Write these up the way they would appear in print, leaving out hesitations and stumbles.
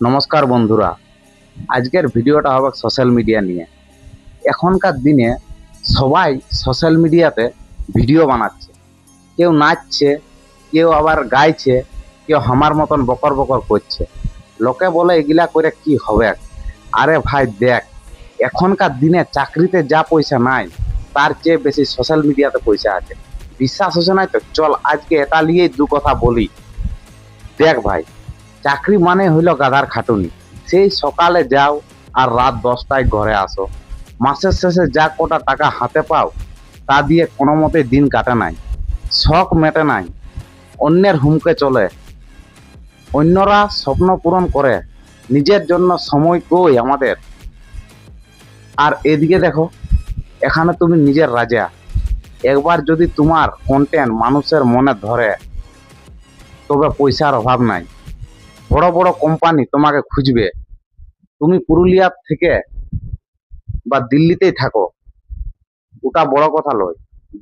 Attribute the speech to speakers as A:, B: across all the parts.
A: নমস্কার বন্ধুরা, আজকের ভিডিওটা হবে সোশ্যাল মিডিয়া নিয়ে। এখনকার দিনে সবাই সোশ্যাল মিডিয়াতে ভিডিও বানাচ্ছে, কেউ নাচছে, কেউ আবার গাইছে, কেউ আমার মতন বকর বকর করছে। লোকে বলে এগুলা করে কি হবে? আরে ভাই দেখ, এখনকার দিনে চাকরিতে যা পয়সা নাই তার চেয়ে বেশি সোশ্যাল মিডিয়াতে পয়সা আছে। বিশ্বাস হচ্ছে না তো চল আজকে এটা নিয়েই দু কথা বলি। দেখ ভাই, চাকরি মানে হইল গাধার খাটুনি। সেই সকালে যাও আর রাত 10টায় ঘরে আসো। মাসের শেষে যা কটা টাকা হাতে পাও তা দিয়ে কোনো মতে দিন কাটে নাই, শখ মেটে নাই, অন্যের হুমকে চলে, অন্যরা স্বপ্ন পূরণ করে, নিজের জন্য সময় কই আমাদের? আর এদিকে দেখো, এখানে তুমি নিজের রাজা। একবার যদি তোমার কন্টেন্ট মানুষের মনে ধরে তবে পয়সার অভাব নাই, বড় বড় কোম্পানি তোমাকে খুঁজবে। তুমি পুরুলিয়া থেকে বা দিল্লিতেই থাকো, ওটা বড় কথা নয়।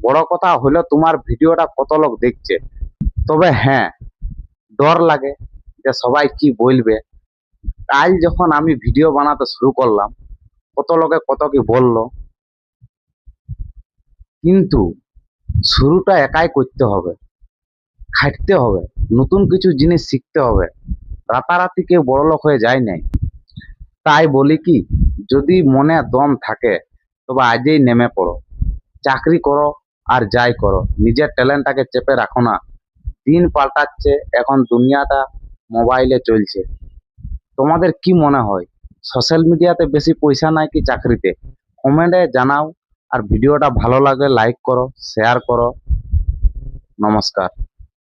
A: বড় কথা হলো তোমার ভিডিওটা কত লোক দেখছে। তবে হ্যাঁ, ডর লাগে যে সবাই কি বলবে। কাল যখন আমি ভিডিও বানাতে শুরু করলাম, কত লোকে কত কি বললো, কিন্তু শুরুটা একাই করতে হবে, খাটতে হবে, নতুন কিছু জিনিস শিখতে হবে। রাতারাতি কেউ বড় লোক হয়ে যায় নাই। তাই বলি কি, যদি মনে দম থাকে তবে আজই নেমে পড়ো, চাকরি করো আর যাই করো, নিজের ট্যালেন্টটাকে চেপে রাখো না। দিন পাল্টাচ্ছে, এখন দুনিয়াটা মোবাইলে চলছে। তোমাদের কি মনে হয়, সোশ্যাল মিডিয়াতে বেশি পয়সা নাই কি চাকরিতে? কমেন্টে জানাও। আর ভিডিওটা ভালো লাগলে লাইক করো, শেয়ার করো। নমস্কার।